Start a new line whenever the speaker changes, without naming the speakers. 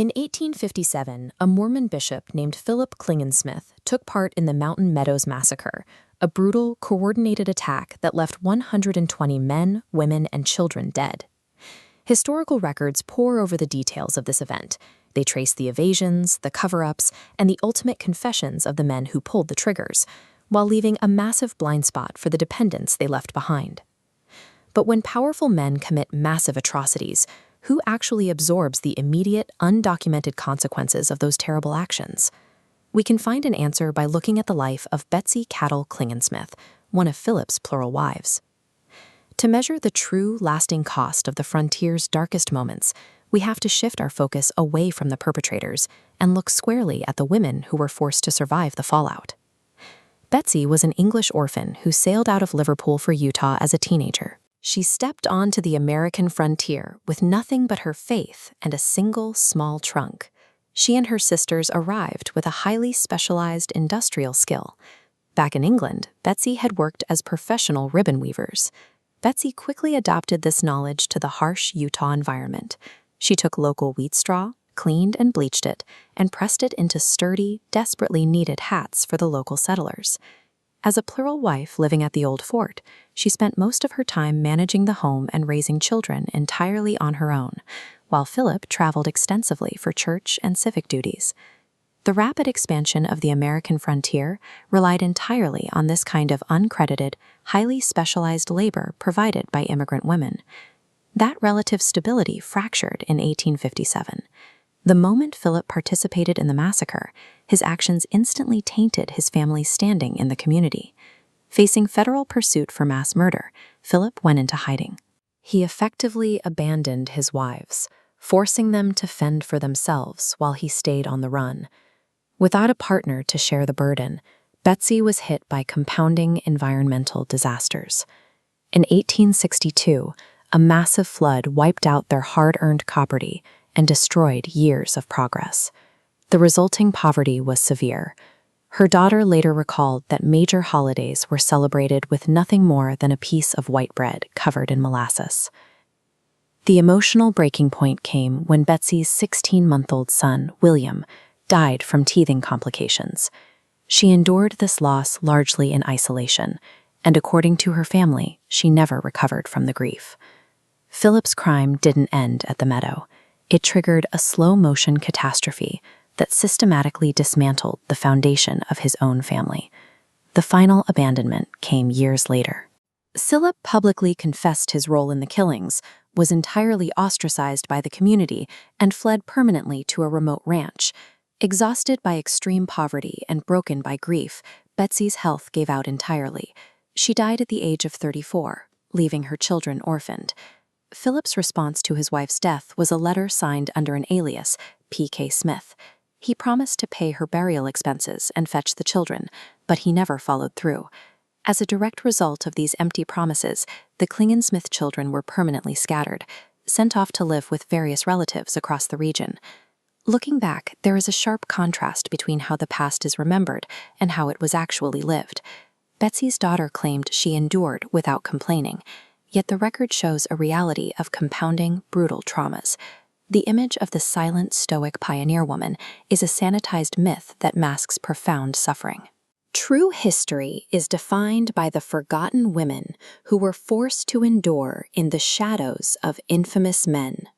In 1857, a Mormon bishop named Philip Klingensmith took part in the Mountain Meadows Massacre, a brutal, coordinated attack that left 120 men, women, and children dead. Historical records pore over the details of this event. They trace the evasions, the cover-ups, and the ultimate confessions of the men who pulled the triggers, while leaving a massive blind spot for the dependents they left behind. But when powerful men commit massive atrocities, who actually absorbs the immediate, undocumented consequences of those terrible actions? We can find an answer by looking at the life of Betsy Cattle Klingensmith, one of Philip's plural wives. To measure the true, lasting cost of the frontier's darkest moments, we have to shift our focus away from the perpetrators and look squarely at the women who were forced to survive the fallout. Betsy was an English orphan who sailed out of Liverpool for Utah as a teenager. She stepped onto the American frontier with nothing but her faith and a single small trunk. She and her sisters arrived with a highly specialized industrial skill. Back in England, Betsy had worked as professional ribbon weavers. Betsy quickly adopted this knowledge to the harsh Utah environment. She took local wheat straw, cleaned and bleached it, and pressed it into sturdy, desperately needed hats for the local settlers. As a plural wife living at the old fort, she spent most of her time managing the home and raising children entirely on her own, while Philip traveled extensively for church and civic duties. The rapid expansion of the American frontier relied entirely on this kind of uncredited, highly specialized labor provided by immigrant women. That relative stability fractured in 1857. The moment Philip participated in the massacre, his actions instantly tainted his family's standing in the community. Facing federal pursuit for mass murder, Philip went into hiding. He effectively abandoned his wives, forcing them to fend for themselves while he stayed on the run. Without a partner to share the burden, Betsy was hit by compounding environmental disasters. In 1862, a massive flood wiped out their hard-earned property and destroyed years of progress. The resulting poverty was severe. Her daughter later recalled that major holidays were celebrated with nothing more than a piece of white bread covered in molasses. The emotional breaking point came when Betsy's 16-month-old son, William, died from teething complications. She endured this loss largely in isolation, and according to her family, she never recovered from the grief. Philip's crime didn't end at the meadow. It triggered a slow-motion catastrophe that systematically dismantled the foundation of his own family. The final abandonment came years later. Philip publicly confessed his role in the killings, was entirely ostracized by the community, and fled permanently to a remote ranch. Exhausted by extreme poverty and broken by grief, Betsy's health gave out entirely. She died at the age of 34, leaving her children orphaned. Philip's response to his wife's death was a letter signed under an alias, P.K. Smith. He promised to pay her burial expenses and fetch the children, but he never followed through. As a direct result of these empty promises, the Klingensmith children were permanently scattered, sent off to live with various relatives across the region. Looking back, there is a sharp contrast between how the past is remembered and how it was actually lived. Betsy's daughter claimed she endured without complaining, yet the record shows a reality of compounding, brutal traumas. The image of the silent, stoic pioneer woman is a sanitized myth that masks profound suffering. True history is defined by the forgotten women who were forced to endure in the shadows of infamous men.